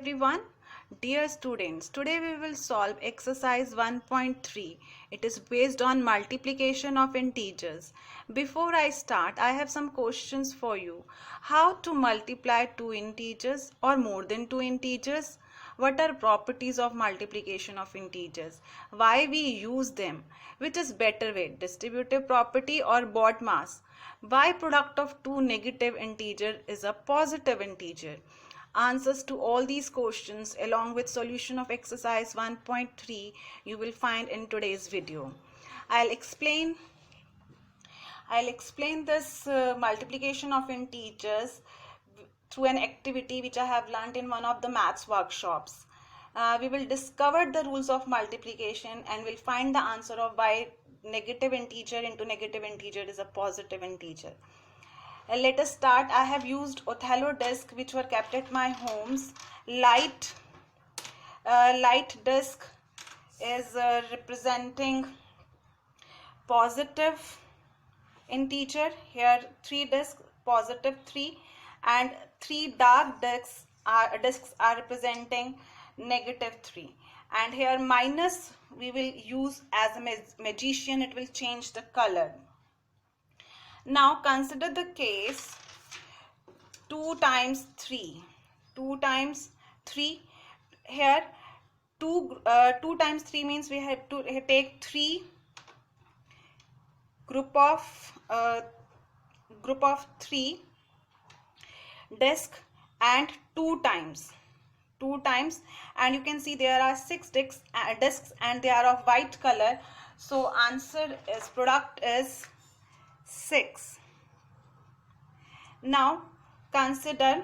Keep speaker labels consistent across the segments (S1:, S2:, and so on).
S1: everyone. Dear students, today we will solve exercise 1.3. It is based on multiplication of integers. Before I start, I have some questions for you. How to multiply two integers or more than two integers? What are properties of multiplication of integers? Why we use them? Which is better way, distributive property or BODMAS? Why product of two negative integer is a positive integer? Answers to all these questions along with solution of exercise 1.3 you will find in today's video. I'll explain this multiplication of integers through an activity which I have learned in one of the maths workshops. We will discover the rules of multiplication and will find the answer of why negative integer into negative integer is a positive integer. Let us start. I have used Othello disc which were kept at my homes. Light disc is representing positive integer. Here 3 discs, positive 3, and 3 dark discs are representing negative 3. And here minus we will use as a magician, it will change the color. Now consider the case 2 times 3. 2 times 3. Here 2 times 3 means we have to take 3 group of 3 disc and 2 times, and you can see there are 6 discs and they are of white color. So answer is product is 6. Now consider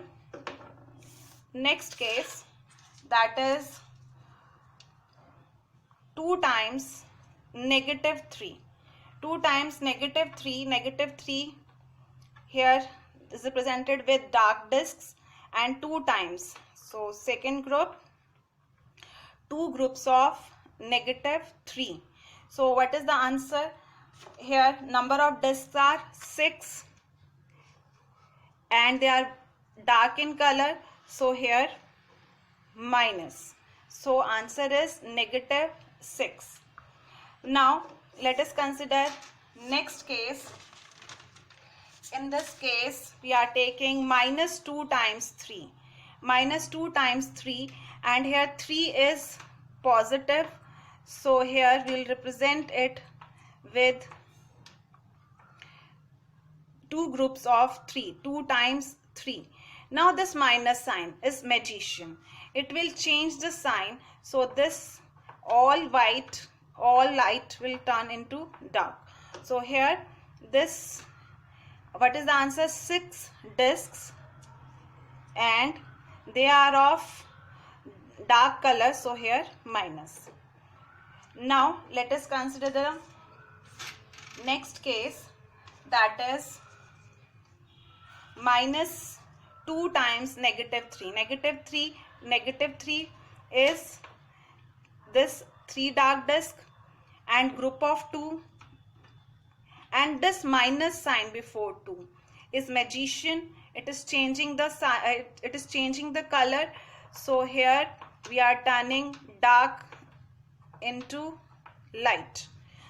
S1: next case, that is 2 times negative 3. 2 times negative 3 here is represented with dark discs and 2 times. So second group, 2 groups of negative 3. So what is the answer? Here number of discs are 6 and they are dark in color, so here minus. So answer is negative 6. Now let us consider next case. In this case we are taking minus 2 times 3. Minus 2 times 3, and here 3 is positive, so here we will represent it with 2 groups of 3, 2 times 3. Now this minus sign is magician. It will change the sign, so this all white, all light will turn into dark. So here this, what is the answer? 6 discs and they are of dark color, so here minus. Now let us consider the next case, that is minus 2 times negative 3. Negative 3 is this 3 dark disc and group of 2, and this minus sign before 2 is magician. It is changing the color, so here we are turning dark into light.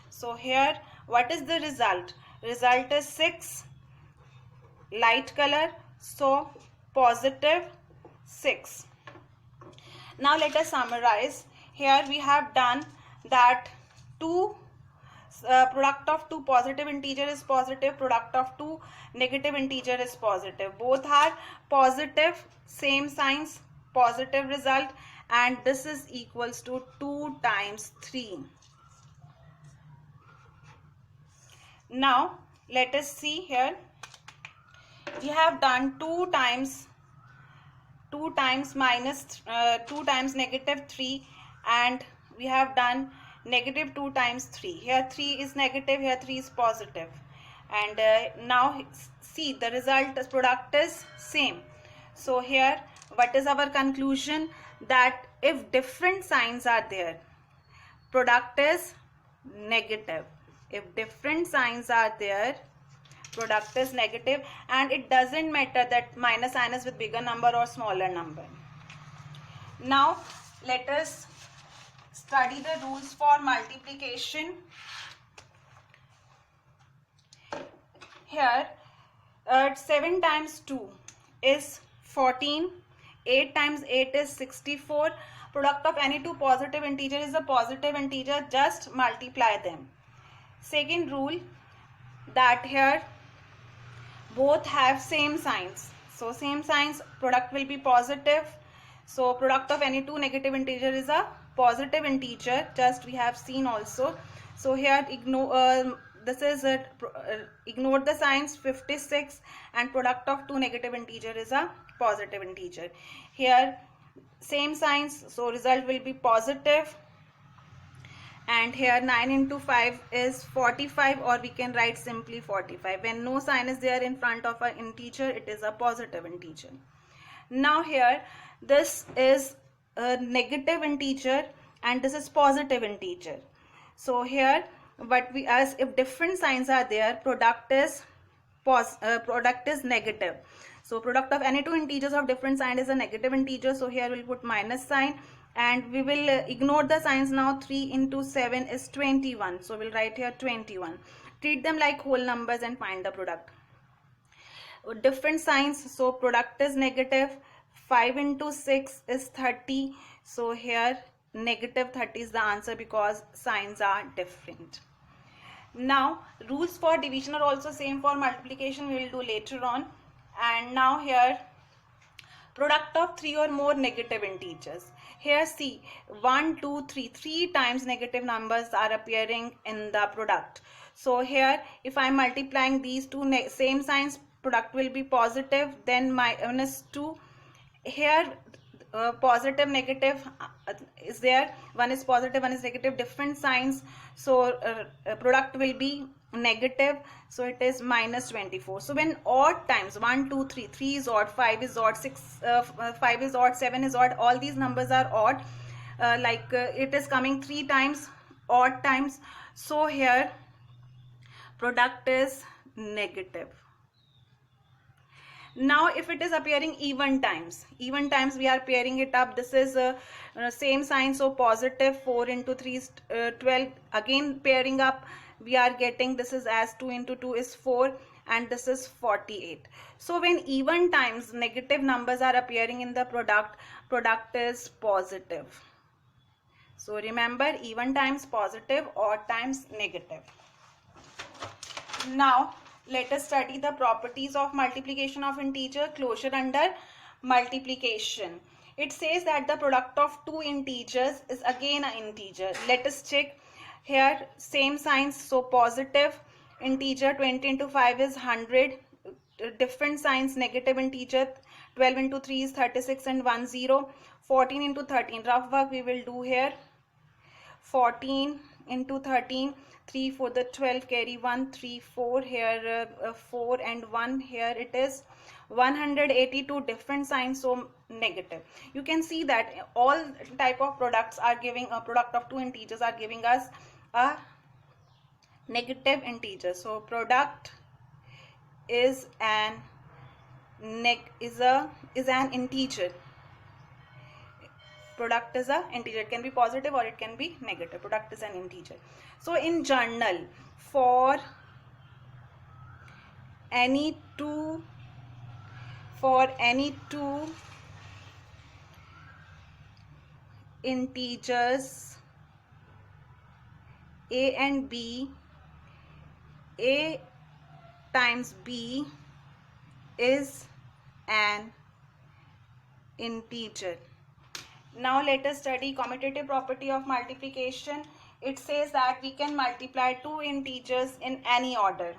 S1: So here what is the result? Result is 6 light color, so positive 6. Now let us summarize. Here we have done that product of 2 positive integer is positive, product of 2 negative integer is positive. Both are positive, same signs, positive result, and this is equals to 2 times 3. Now let us see here. We have done 2 times negative 3, and we have done negative 2 times 3. Here 3 is negative, here 3 is positive, and now see the result as product is same. So here what is our conclusion? That if different signs are there, product is negative. If different signs are there, product is negative, and it doesn't matter that minus sign is with bigger number or smaller number. Now let us study the rules for multiplication. Here 7 times 2 is 14, 8 times 8 is 64. Product of any two positive integer is a positive integer, just multiply them. Second rule, that here both have same signs, so same signs, product will be positive. So product of any two negative integer is a positive integer, just we have seen also. So here ignore this is ignore the signs 56, and product of two negative integer is a positive integer. Here same signs, so result will be positive. And here 9 into 5 is 45, or we can write simply 45. When no sign is there in front of an integer, it is a positive integer. Now here this is a negative integer and this is positive integer. So here what we ask, if different signs are there, product is negative. So product of any two integers of different sign is a negative integer. So here we'll put minus sign, and we will ignore the signs now. 3 into 7 is 21. So we'll write here 21. Treat them like whole numbers and find the product. Different signs, so product is negative. 5 into 6 is 30. So here negative 30 is the answer because signs are different. Now rules for division are also same for multiplication, we will do later on. And now here product of three or more negative integers. Here see 1, 2, 3, 3 times negative numbers are appearing in the product. So here if I am multiplying these two same signs, product will be positive, then minus 2. Here positive negative is there, one is positive, one is negative, different signs, so product will be negative, so it is minus 24. So when odd times 1, 2, 3, 3 is odd, 5 is odd, 5 is odd, 7 is odd, all these numbers are odd, it is coming 3 times odd times, so here product is negative. Now if it is appearing even times we are pairing it up. This is same sign, so positive 4 into 3 is 12. Again pairing up, we are getting this is as 2 into 2 is 4, and this is 48. So when even times negative numbers are appearing in the product is positive. So remember, even times positive, odd times negative. Now let us study the properties of multiplication of integer. Closure under multiplication. It says that the product of two integers is again an integer. Let us check. Here same signs, so positive integer 20 into 5 is 100. Different signs, negative integer 12 into 3 is 36 and 1 0. 14 into 13, rough work we will do here. 14 into 13, 3 for the 12, carry 1, 3, 4, here 4 and 1, here it is 182. Different signs, so negative. You can see that all type of products are giving a product of two integers are giving us a negative integer. So product is an integer. Product is an integer. It can be positive or it can be negative. Product is an integer. So in general, for any two integers a and b, a times b is an integer. Now let us study commutative property of multiplication. It says that we can multiply two integers in any order.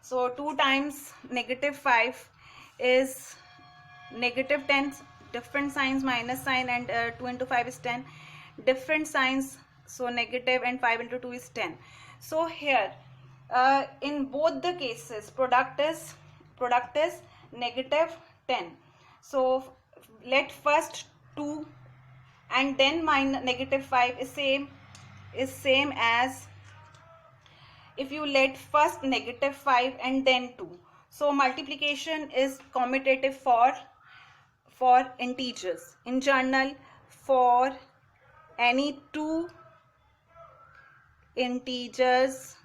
S1: So 2 times negative 5 is negative 10. Different signs, minus sign, and 2 into 5 is 10. Different signs, so negative, and 5 into 2 is 10. So here in both the cases product is negative 10. So let first 2 and then negative 5 is same as if you let first negative 5 and then 2. So multiplication is commutative for integers. In journal, for any two integers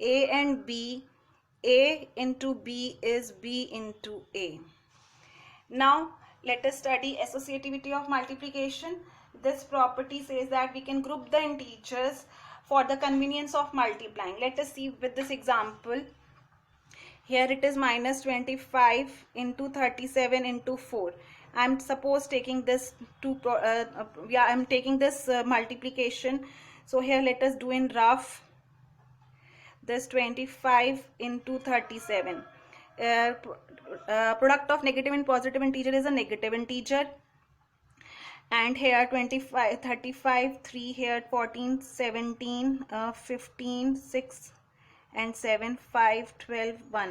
S1: a and b, a into b is b into a. Now let us study associativity of multiplication. This property says that we can group the integers for the convenience of multiplying. Let us see with this example. Here it is minus 25 into 37 into 4. I'm suppose taking this I'm taking this multiplication. So here let us do in rough. This 25 into 37. Product of negative and positive integer is a negative integer. And here 25, 35, 3, here 14, 17, 15, 6 and 7, 5, 12, 1.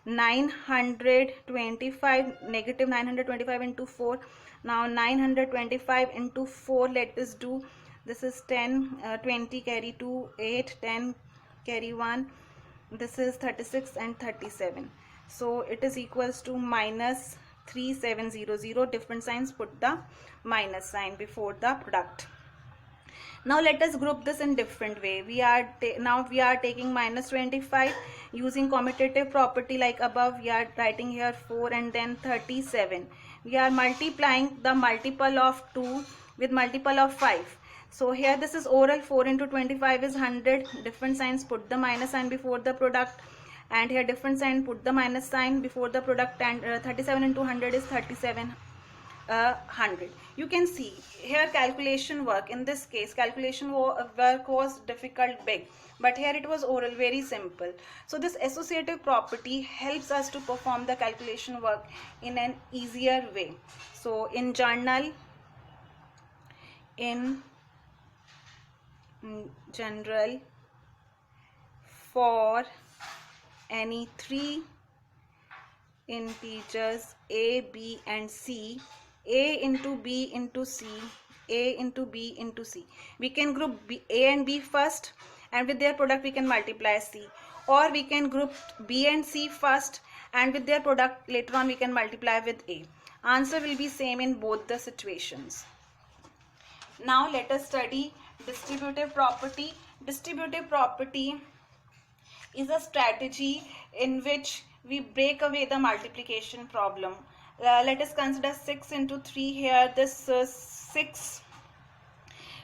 S1: 925, negative 925 into 4. Now 925 into 4, let us do. This is 10, 20 carry 2, 8, 10 carry 1. This is 36 and 37. So it is equals to minus 3700. Different signs, put the minus sign before the product. Now let us group this in different way. We are taking minus 25 using commutative property like above. We are writing here 4 and then 37. We are multiplying the multiple of 2 with multiple of 5. So here this is oral. 4 into 25 is 100. Different signs, put the minus sign before the product. And here different sign, put the minus sign before the product. And 37 into 100 is 3700. You can see here calculation work. In this case calculation work was difficult, big, but here it was oral, very simple. So this associative property helps us to perform the calculation work in an easier way. So in general, for any three integers a, b and c, a into b into c, a into b into c, we can group a and b first, and with their product we can multiply c, or we can group b and c first, and with their product later on we can multiply with a. Answer will be same in both the situations. Now let us study distributive property. Distributive property is a strategy in which we break away the multiplication problem. Let us consider 6 into 3 here. This 6,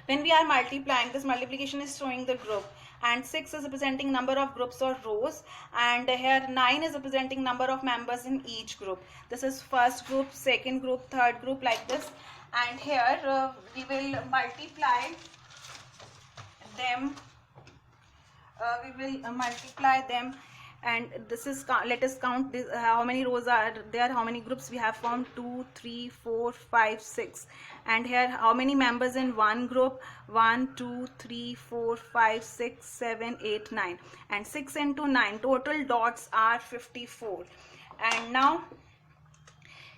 S1: when we are multiplying, this multiplication is showing the group, and 6 is representing number of groups or rows, and here 9 is representing number of members in each group. This is first group, second group, third group, like this. And here we will multiply them. And this is, let us count this, how many rows are there, how many groups we have formed. 2, 3, 4, 5, 6. And here how many members in one group. 1, 2, 3, 4, 5, 6, 7, 8, 9. And 6 into 9, total dots are 54. And now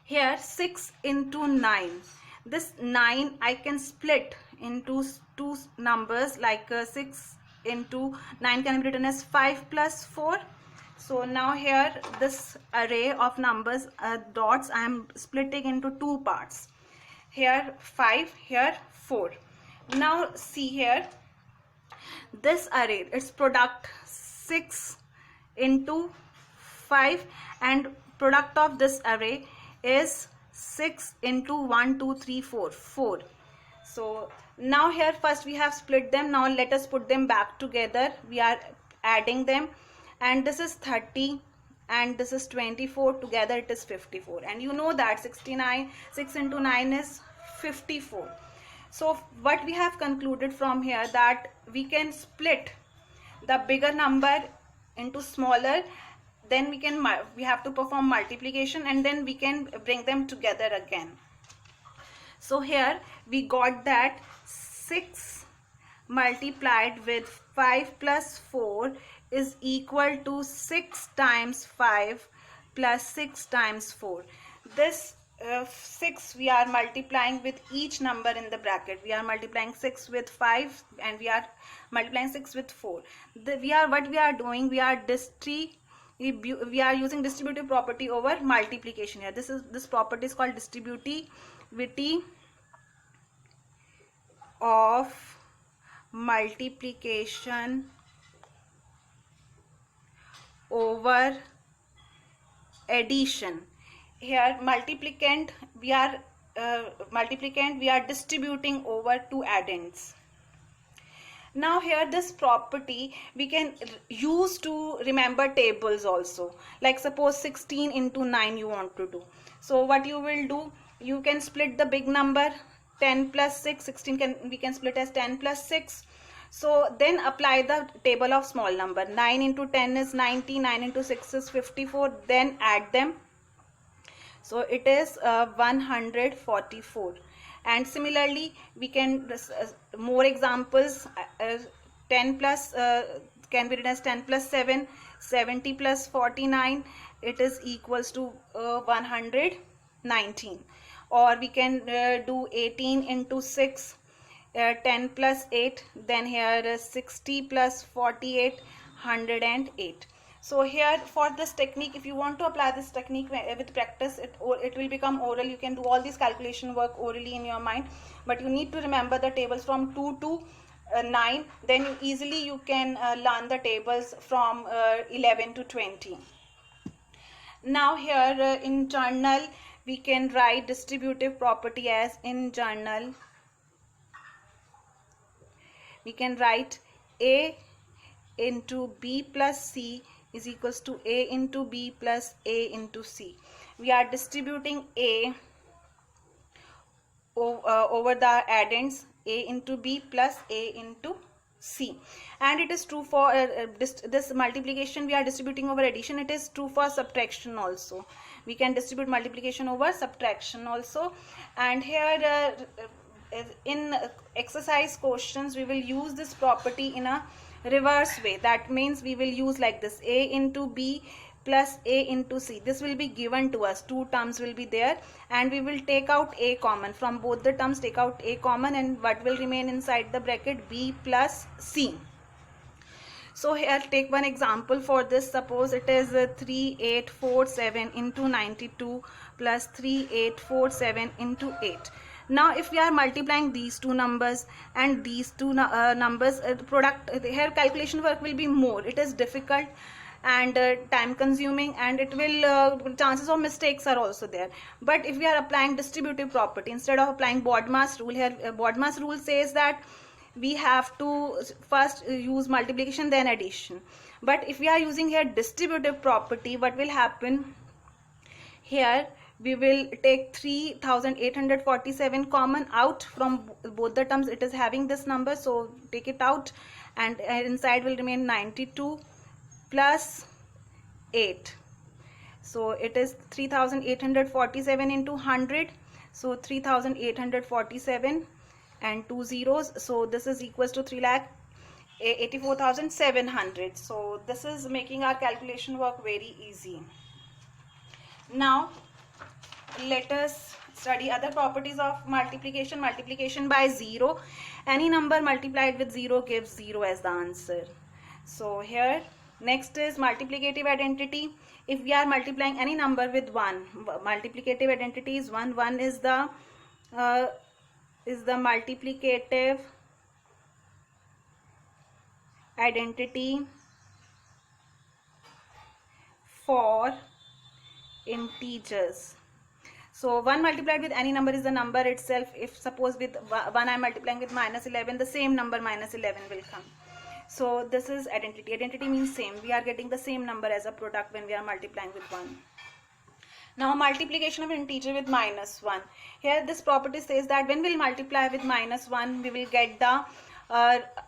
S1: here 6 into 9. This 9 I can split into two numbers, like 6 into 9 can be written as 5 plus 4. So now here this array of numbers, dots, I am splitting into two parts. Here 5, here 4. Now see here, this array, its product 6 into 5, and product of this array is 6 into 1, 2, 3, 4, 4. So now here first we have split them. Now let us put them back together. We are adding them, and this is 30 and this is 24, together it is 54. And you know that 69, 6 into 9 is 54. So what we have concluded from here, that we can split the bigger number into smaller, then we have to perform multiplication, and then we can bring them together again. So here we got that 6 multiplied with 5 plus 4 is equal to 6 times 5 plus 6 times 4. This 6 we are multiplying with each number in the bracket. We are multiplying 6 with 5 and we are multiplying 6 with 4. What we are doing, we are we are using distributive property over multiplication here. This property is called distributivity of multiplication over addition. Here multiplicand we are distributing over two addends. Now here this property we can use to remember tables also. Like suppose 16 into 9 you want to do. So what you will do, you can split the big number 10 plus 6, 16 we can split as 10 plus 6. So then apply the table of small number. 9 into 10 is 90, 9 into 6 is 54, then add them. So it is 144. And similarly we can more examples. 10 plus can be written as 10 plus 7, 70 plus 49, it is equals to 119. Or we can do 18 into 6, 10 plus 8, then here is 60 plus 48, 108. So here for this technique, if you want to apply this technique with practice, it will become oral. You can do all this calculation work orally in your mind, but you need to remember the tables from 2 to 9. Then you can learn the tables from 11 to 20. Now here in journal we can write distributive property as in journal. We can write A into B plus C is equals to A into B plus A into C. We are distributing A over the addends A into B plus A into C. And it is true for this multiplication we are distributing over addition. It is true for subtraction also. We can distribute multiplication over subtraction also. And here in exercise questions we will use this property in a reverse way. That means we will use like this, A into B plus A into C. This will be given to us. Two terms will be there and we will take out A common. From both the terms take out A common, and what will remain inside the bracket? B plus C. So here take one example for this. Suppose it is 3847 into 92 plus 3847 into 8. Now if we are multiplying these two numbers and these two numbers, product here calculation work will be more. It is difficult and time consuming, and it will chances of mistakes are also there. But if we are applying distributive property instead of applying BODMAS rule, here BODMAS rule says that we have to first use multiplication then addition. But if we are using here distributive property, what will happen here? We will take 3847 common out from both the terms. It is having this number, so take it out, and inside will remain 92 plus 8. So it is 3847 into 100. So 3847 and 2 zeros. So this is equals to 3,84,700. So this is making our calculation work very easy. Now let us study other properties of multiplication. Multiplication by 0. Any number multiplied with 0 gives 0 as the answer. So here next is multiplicative identity. If we are multiplying any number with 1, multiplicative identity is 1. 1 is the multiplicative identity for integers. So 1 multiplied with any number is the number itself. If suppose with 1 I am multiplying with minus 11, the same number minus 11 will come. So this is identity. Identity means same. We are getting the same number as a product when we are multiplying with 1. Now multiplication of an integer with minus 1. Here this property says that when we will multiply with minus 1, we will get the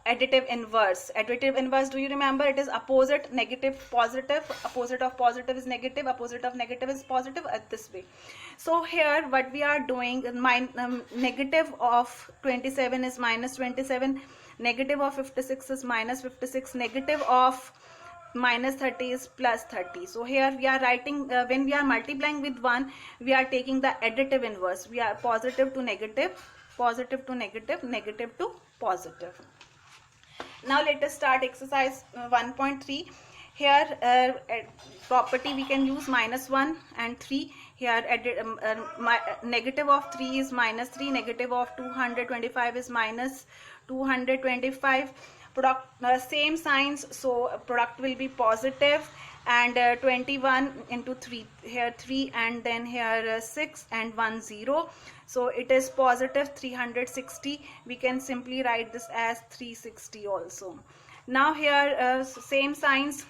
S1: additive inverse. Additive inverse, do you remember? It is opposite, negative, positive. Opposite of positive is negative. Opposite of negative is positive, this way. So here what we are doing, negative of 27 is minus 27. Negative of 56 is minus 56. Negative of minus 30 is plus 30. So here we are writing, when we are multiplying with 1, we are taking the additive inverse. We are positive to negative, positive to negative, negative to positive. Now let us start exercise 1.3. Here property we can use -1 and 3. Here negative of 3 is -3, negative of 225 is -225. Product same signs, so product will be positive, and 21 into 3, here 3, and then here 6 and 1 0, so it is positive 360. We can simply write this as 360 also. Now here same signs,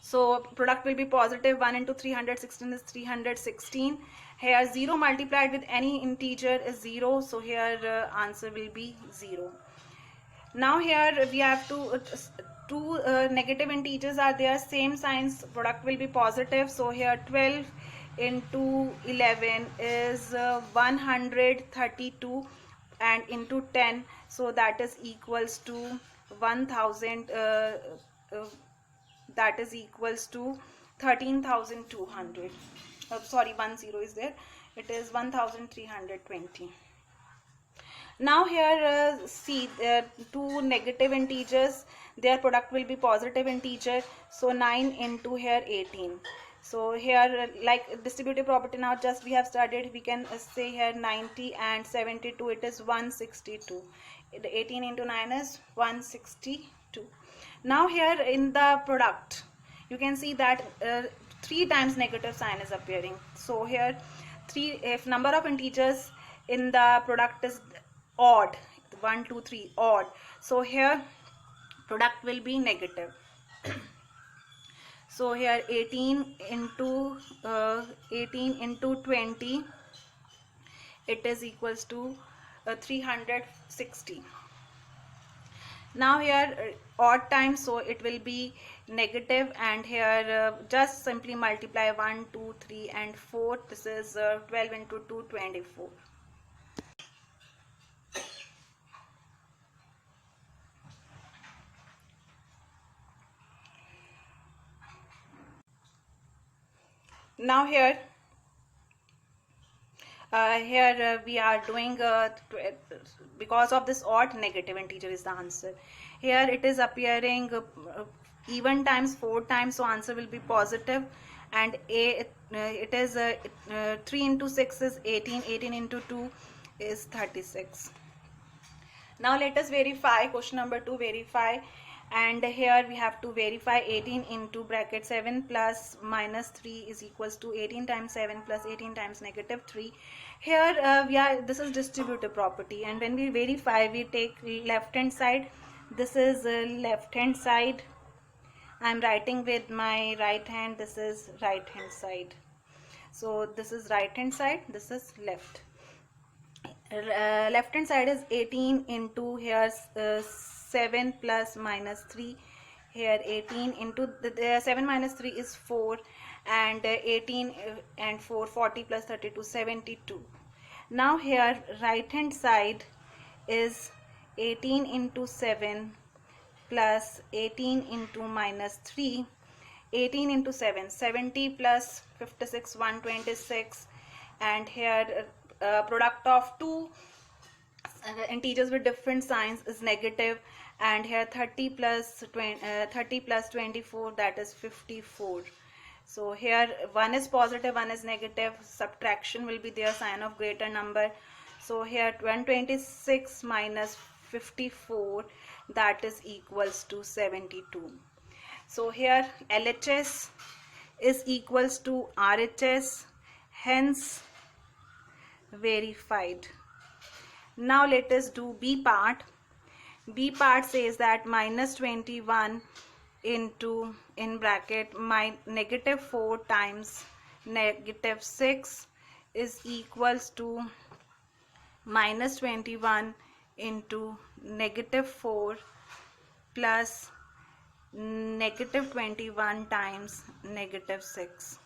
S1: so product will be positive. 1 into 316 is 316. Here 0 multiplied with any integer is 0, so here answer will be 0. Now here we have two negative integers are there, same signs, product will be positive. So here 12 into 11 is 132, and into 10, so that is equals to 1000, that is equals to 13,200. Sorry, 10 is there, it is 1320. Now here see two negative integers, their product will be positive integer, so 9 into here 18. So here like distributive property, now just we have studied, we can say here 90 and 72, it is 162. 18 into 9 is 162. Now here in the product you can see that 3 times negative sign is appearing. So here 3, if number of integers in the product is odd, 1 2 3 odd, so here product will be negative. So here 18 into 20, it is equals to 360. Now here odd times, so it will be negative, and here just simply multiply 1 2 3 and 4, this is 12 into 2 24. Now here we are doing because of this odd, negative integer is the answer. Here it is appearing even times 4 times, so answer will be positive, and it is 3 into 6 is 18, 18 into 2 is 36. Now let us verify question number 2, verify, and here we have to verify 18 into bracket 7 plus minus 3 is equals to 18 times 7 plus 18 times negative 3. Here this is distributive property, and when we verify we take left hand side, this is left hand side, I am writing with my right hand, this is right hand side, so this is right hand side, this is left. Left hand side is 18 into here 7 plus minus 3, here 18 into the 7 minus 3 is 4, and 18 and 4 40 plus 32 72. Now here right hand side is 18 into 7 plus 18 into minus 3, 18 into 7 70 plus 56 126, and here product of two integers with different signs is negative, and here 30 plus 24, that is 54. So here one is positive, one is negative, subtraction will be there, sign of greater number. So here 126 minus 54, that is equals to 72. So here LHS is equals to RHS, hence verified. Now let us do B part. B part says that minus 21 into in bracket my negative 4 times negative 6 is equals to minus 21 into negative 4 plus negative 21 times negative 6.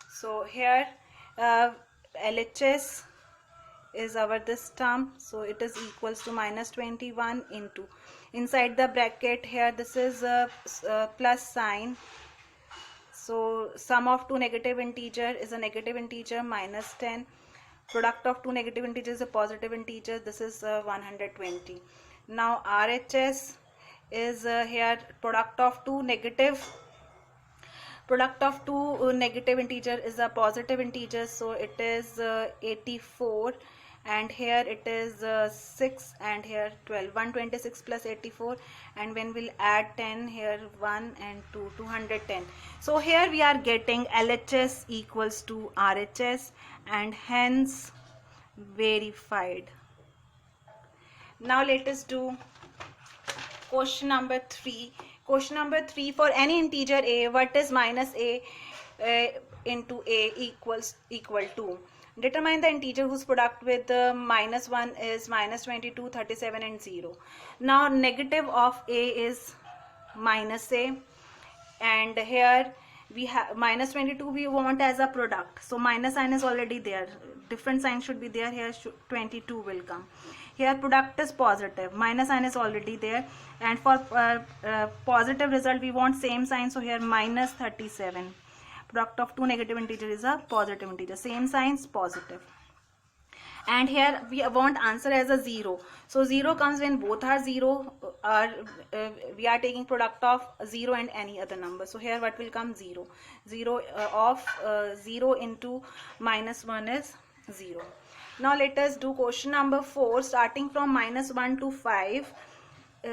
S1: So here LHS is our this term, so it is equals to minus 21 into inside the bracket, here this is a plus sign, so sum of two negative integer is a negative integer minus 10, product of two negative integers is a positive integer, this is 120. Now RHS is here product of two negative integer is a positive integer, so it is 84, and here it is 6, and here 12. 126 plus 84, and when we'll add 10 here, 1 and 2, 210. So here we are getting LHS equals to RHS, and hence verified. Now let us do question number 3. Question number 3, for any integer a, what is minus a into a equal to? Determine the integer whose product with minus 1 is minus 22, 37 and 0. Now negative of a is minus a, and here we have minus 22 we want as a product, so minus sign is already there, different sign should be there, here 22 will come. Here product is positive, minus sign is already there, and for positive result we want same sign, so here minus 37. Product of two negative integer is a positive integer, same signs, positive. And here we want answer as a 0, so 0 comes when both are 0, or we are taking product of 0 and any other number, so here what will come? 0. 0 of 0 into minus 1 is 0. Now let us do question number 4, starting from minus 1 to 5.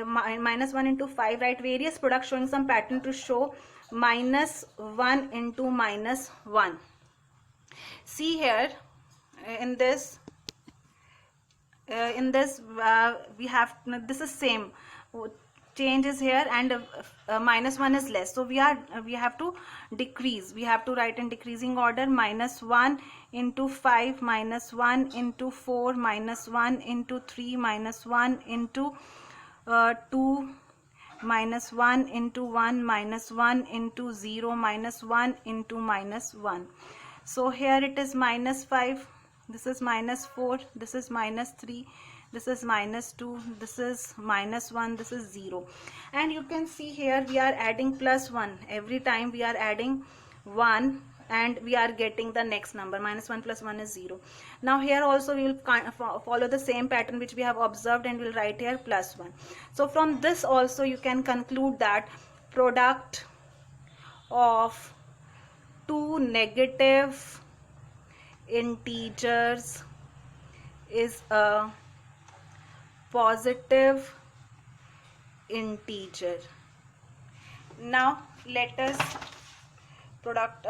S1: Minus 1 into 5, write various products showing some pattern to show minus 1 into minus 1. See here in this we have, this is same, change is here, and minus 1 is less, so we have to decrease, we have to write in decreasing order. Minus 1 into 5, minus 1 into 4, minus 1 into 3, minus 1 into 2, minus 1 into 1, minus 1 into 0, minus 1 into minus 1. So here it is minus 5, this is minus 4, this is minus 3, this is minus 2, this is minus 1, this is 0. And you can see here we are adding plus 1, every time we are adding 1 and we are getting the next number. Minus 1 plus 1 is 0. Now here also we will follow the same pattern which we have observed, and we'll write here plus 1. So from this also you can conclude that product of two negative integers is a positive integer. Now let us product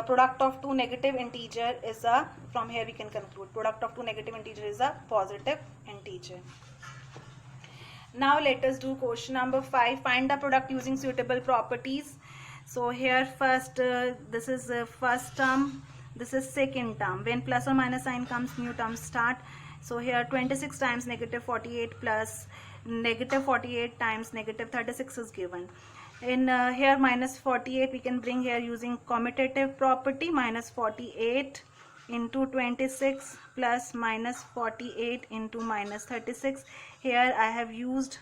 S1: product of two negative integer is a, from here we can conclude product of two negative integer is a positive integer. Now let us do question number 5. Find the product using suitable properties. So here first this is first term, this is second term. When plus or minus sign comes, new terms start. So here 26 times negative 48 plus negative 48 times negative 36 is given. In here minus 48 we can bring here using commutative property. Minus 48 into 26 plus minus 48 into minus 36. Here I have used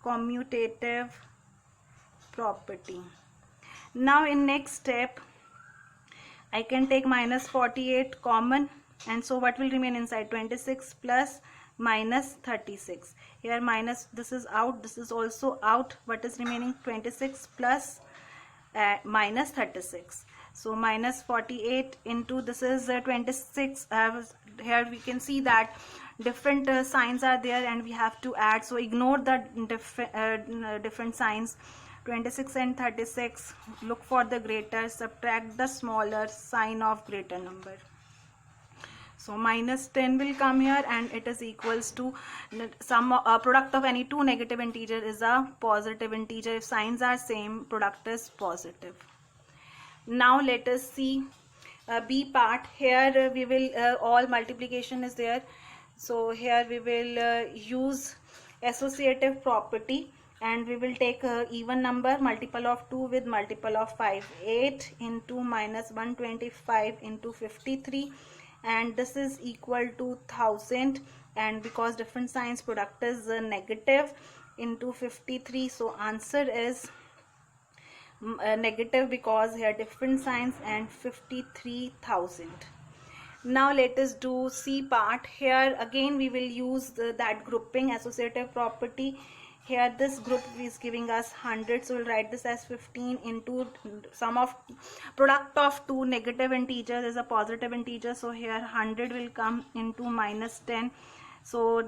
S1: commutative property. Now in next step I can take minus 48 common, and so what will remain inside? 26 plus minus 36. Here minus, this is out, this is also out. What is remaining? 26 plus minus 36. So minus 48 into, this is 26. Here we can see that different signs are there and we have to add, so ignore the different signs. 26 and 36, look for the greater, subtract the smaller sign of greater number. So minus 10 will come here, and it is equals to sum product of any two negative integer is a positive integer. If signs are same, product is positive. Now let us see B part. Here we will all multiplication is there, so here we will use associative property, and we will take even number, multiple of 2 with multiple of 5. 8 into minus 125 into 53, and this is equal to 1000, and because different signs, product is negative, into 53, so answer is negative because here different signs, and 53,000. Now let us do C part. Here again we will use that grouping associative property. Here this group is giving us 100, so we'll write this as 15 into sum of product of two negative integers is a positive integer, so here 100 will come into minus 10. So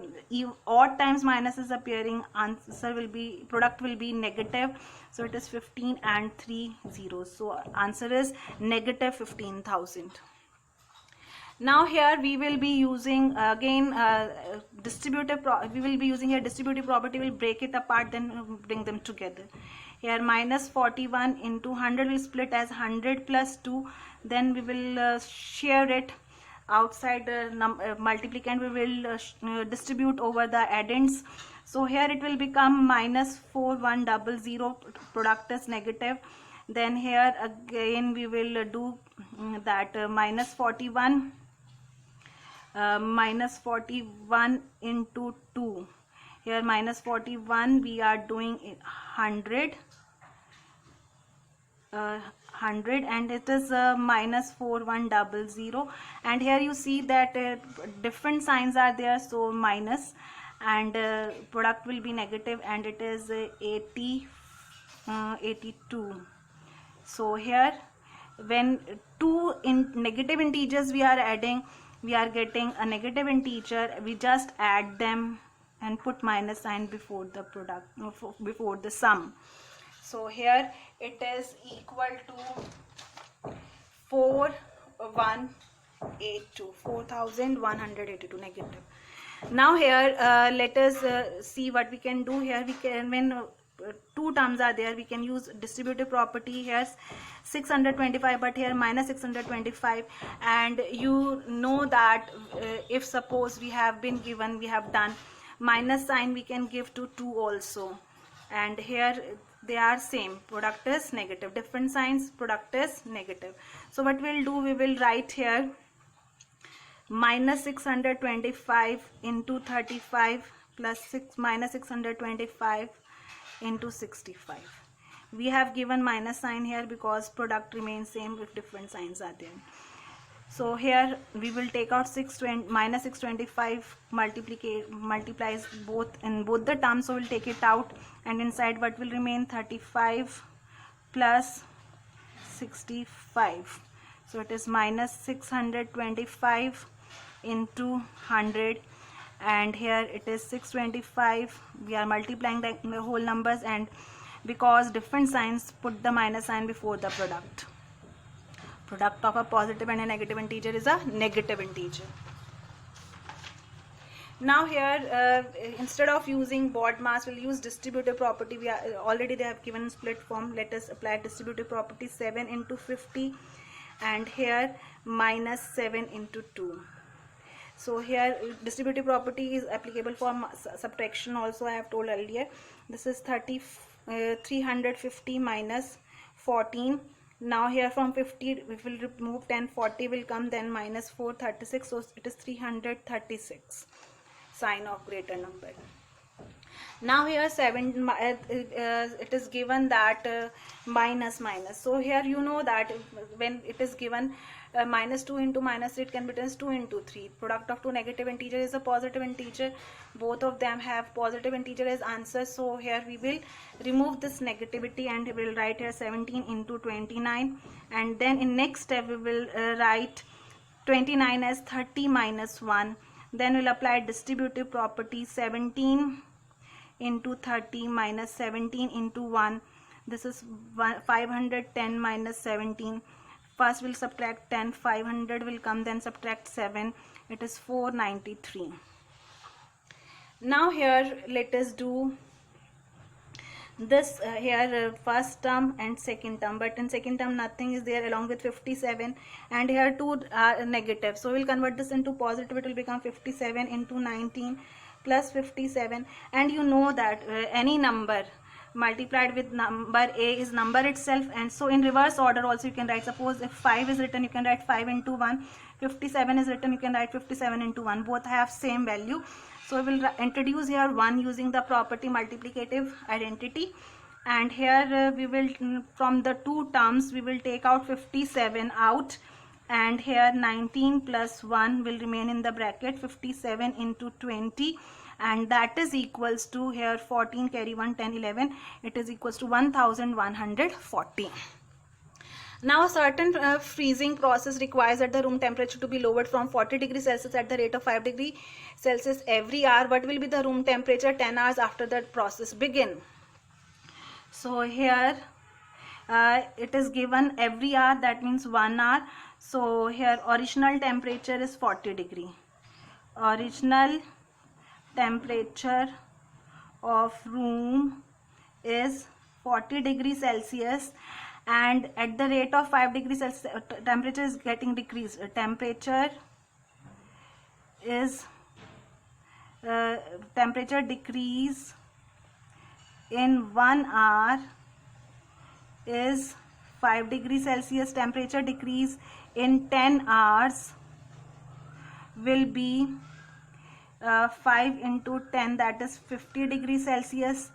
S1: odd times minus is appearing, answer will be, product will be negative, so it is 15 and 3 zeros, so answer is negative 15,000. Now here we will be using again we will be using a distributive property. We'll break it apart, then bring them together. Here minus 41 into 100 will split as 100 plus 2, then we will share it outside multiplicand. We will distribute over the addends. So here it will become minus 4100, product is negative. Then here again we will do that minus 41 into 2. Here minus 41 we are doing 100 and it is minus 4100, and here you see that different signs are there, so minus, and product will be negative, and it is 82. So here when two negative integers we are adding, we are getting a negative integer, we just add them and put minus sign before the product, before the sum. So here it is equal to 4182 negative. Now here let us see what we can do. Here we can, when two terms are there, we can use distributive property. Here 625, but here minus 625, and you know that if suppose we have been given, we have done minus sign, we can give to 2 also, and here they are same, product is negative, different signs, product is negative. So what we'll do, we will write here minus 625 into 35 plus minus 625 into 65. We have given minus sign here because product remains same if different signs are there. So here we will take out minus 625 multiplies both in both the terms, so we'll take it out, and inside what will remain, 35 plus 65. So it is minus 625 into 100, and here it is 625. We are multiplying the whole numbers, and because different signs, put the minus sign before the product. Product of a positive and a negative integer is a negative integer. Now here instead of using BODMAS, we'll use distributive property. We are already, they have given split form. Let us apply distributive property. 7 into 50, and here minus 7 into 2. So here distributive property is applicable for subtraction also, I have told earlier. This is 350 minus 14. Now here from 50 we will remove 10, 40 will come, then minus 436, so it is 336, sign of greater number. Now here 7 it is given that minus, so here you know that when it is given minus 2 into minus 3, it can be written as 2 into 3. Product of two negative integer is a positive integer. Both of them have positive integer as answer, so here we will remove this negativity and we will write here 17 into 29, and then in next step we will write 29 as 30 minus 1. Then we'll apply distributive property. 17 into 30 minus 17 into 1. This is 510 minus 17. First we'll subtract 10, 500 will come, then subtract 7, it is 493. Now here let us do this first term and second term, but in second term nothing is there along with 57, and here 2 are negative, so we'll convert this into positive. It will become 57 into 19 plus 57, and you know that any number multiplied with number a is number itself, and so in reverse order also you can write. Suppose if 5 is written, you can write 5 into 1. 57 is written, you can write 57 into 1. Both have same value, so we will introduce here 1 using the property multiplicative identity, and here we will, from the two terms we will take out 57 out, and here 19 plus 1 will remain in the bracket, 57 into 20, and that is equals to, here 14 carry 1, 10, 11, it is equals to 1140. Now a certain freezing process requires that the room temperature to be lowered from 40 degrees Celsius at the rate of 5 degrees Celsius every hour. What will be the room temperature 10 hours after that process begin? So here it is given every hour, that means 1 hour. So here original temperature is 40 degree. Original temperature of room is 40 degrees Celsius, and at the rate of 5 degrees Celsius temperature is getting decreased. Temperature decrease in 1 hour is 5 degrees Celsius. Temperature decrease in 10 hours will be 5 into 10, that is 50 degrees Celsius.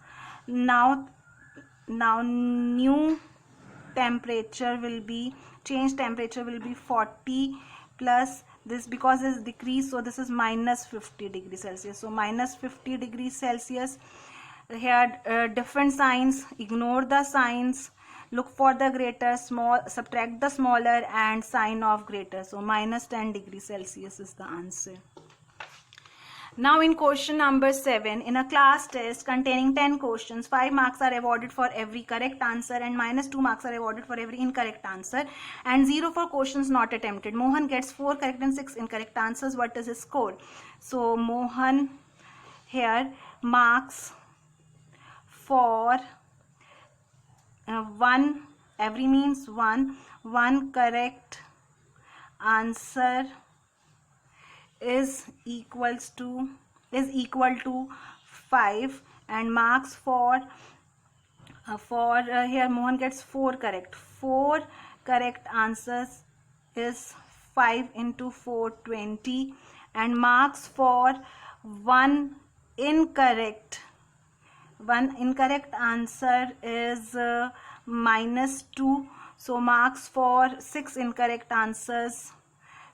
S1: Now new temperature will be, change temperature will be 40 plus this, because this is decrease, so this is minus 50 degrees Celsius. So minus 50 degrees Celsius. Here different signs, ignore the signs, look for the greater, small, subtract the smaller, and sign of greater. So minus 10 degrees Celsius is the answer. Now in question number 7, in a class test containing 10 questions, 5 marks are awarded for every correct answer and minus 2 marks are awarded for every incorrect answer, and 0 for questions not attempted. Mohan gets 4 correct and 6 incorrect answers. What is his score? So Mohan here marks for 1, every means 1 correct answer is equal to 5, and marks for here Mohan gets 4 correct. 4 correct answers is 5 into 4, 20, and marks for one incorrect answer is minus 2. So marks for 6 incorrect answers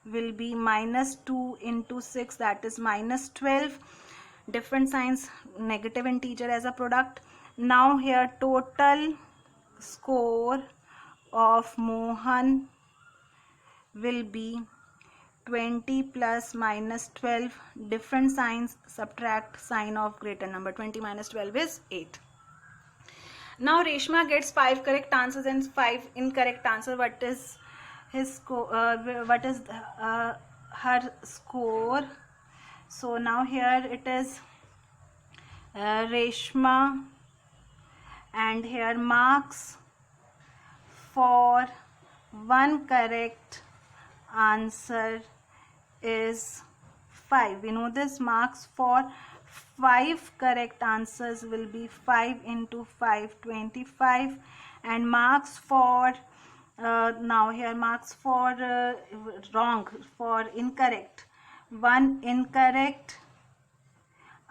S1: will be minus 2 into 6, that is minus 12. Different signs, negative integer as a product. Now here total score of Mohan will be 20 plus minus 12. Different signs, subtract sign of greater number. 20 minus 12 is 8. Now Reshma gets 5 correct answers and 5 incorrect answers. What is his score? What is her score? So now here it is Reshma, and here marks for 1 correct answer is 5. We know this, marks for 5 correct answers will be 5 into 5, 25, and marks for now here marks for wrong, for incorrect, 1 incorrect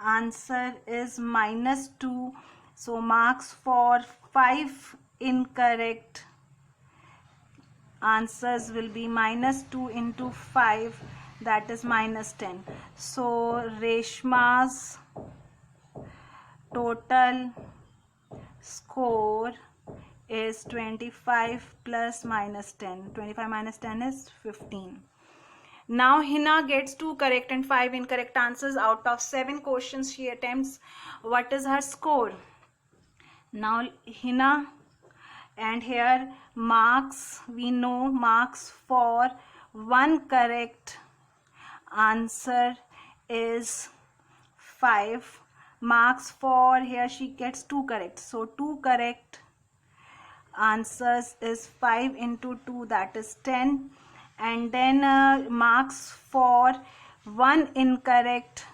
S1: answer is minus 2. So marks for 5 incorrect answers will be minus 2 into 5, that is minus 10. So Reshma's total score is 25 plus minus 10. 25 minus 10 is 15. Now Hina gets 2 correct and 5 incorrect answers out of 7 questions she attempts. What is her score? Now Hina, and here marks, we know marks for 1 correct answer is 5. Marks for, here she gets 2 correct, so 2 correct answers is 5 into 2, that is 10. And then marks for 1 incorrect,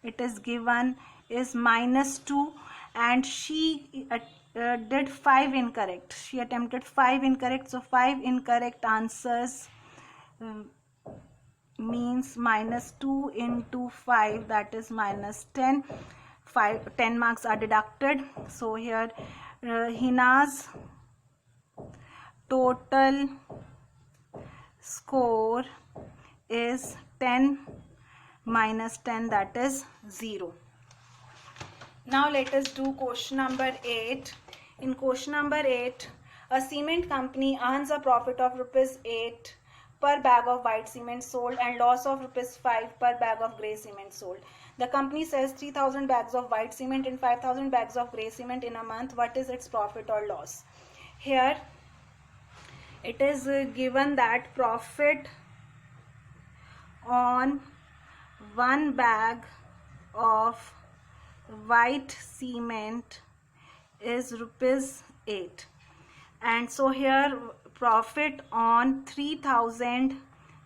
S1: it is given, is minus 2, and she did 5 incorrect. She attempted 5 incorrect, so 5 incorrect answers means minus 2 into 5, that is minus 10. 10 marks are deducted. So here Hina's total score is 10 minus 10, that is 0. Now let us do question number 8. In question number 8, a cement company earns a profit of rupees 8 per bag of white cement sold and loss of rupees 5 per bag of grey cement sold. The company sells 3000 bags of white cement and 5000 bags of grey cement in a month. What is its profit or loss? Here it is given that profit on one bag of white cement is rupees 8, and so here profit on 3000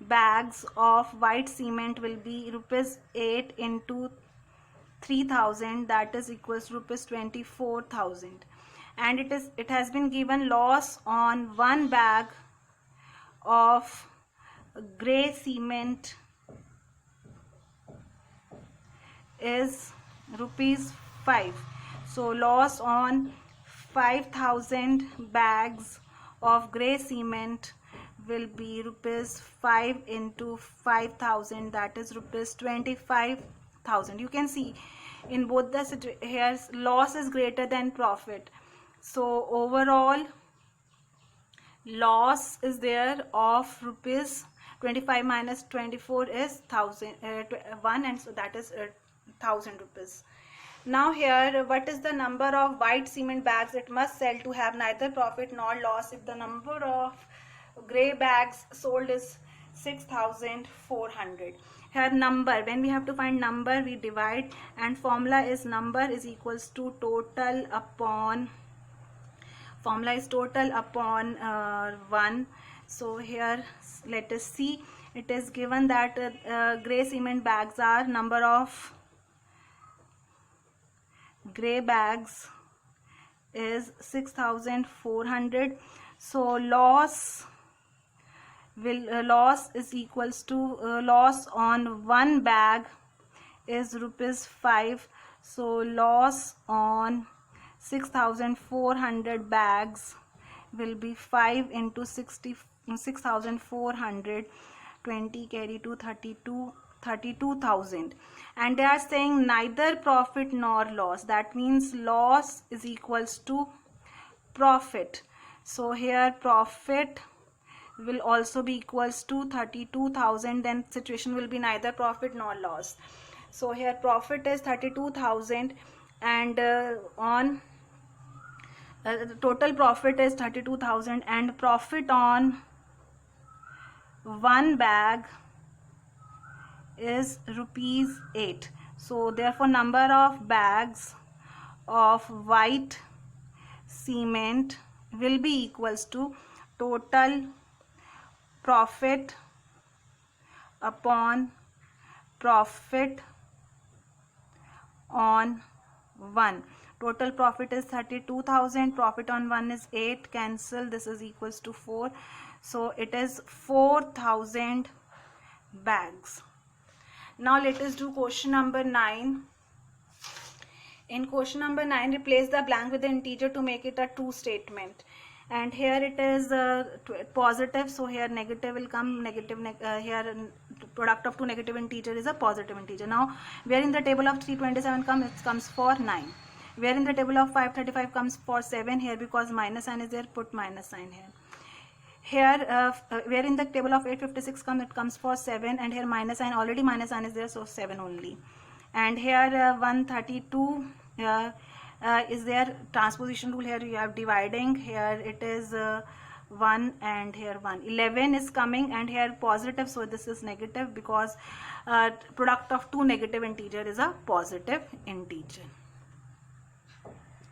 S1: bags of white cement will be rupees 8 into 3000, that is equals to rupees 24,000. And it has been given loss on one bag of grey cement is rupees 5. So loss on 5000 bags of grey cement will be rupees 5 into 5000, that is rupees 25,000. You can see in both the here loss is greater than profit. So overall loss is there of rupees 25 minus 24 is 1, and so that is 1000 rupees. Now here, what is the number of white cement bags it must sell to have neither profit nor loss? If the number of grey bags sold is 6400. Here number, when we have to find number, we divide, and formula is number is equals to total upon 1. So here let us see, it is given that grey cement bags are, number of grey bags is 6400. So loss is equals to loss on one bag is rupees 5. So loss on 6400 bags will be 5 into 6400, 20 carry to 32,000. And they are saying neither profit nor loss, that means loss is equals to profit. So here profit will also be equals to 32,000, then situation will be neither profit nor loss. So here profit is 32,000, and on total profit is 32,000, and profit on one bag is rupees 8. So therefore number of bags of white cement will be equals to total profit upon profit on 1. Total profit is 32,000, profit on 1 is 8, cancel, this is equals to 4. So it is 4,000 bags. Now let us do question number 9. In question number 9, replace the blank with the integer to make it a true statement. And here it is positive, so here negative will come, here product of two negative integer is a positive integer. Now where in the table of 327 comes for 9, where in the table of 535 comes for 7, here because minus sign is there, put minus sign here. Here where in the table of 856 it comes for 7, and here minus sign, already minus sign is there, so 7 only. And here 132 is there, transposition rule, here you have dividing, here it is 1 and here 1. 11 is coming, and here positive, so this is negative because product of two negative integer is a positive integer.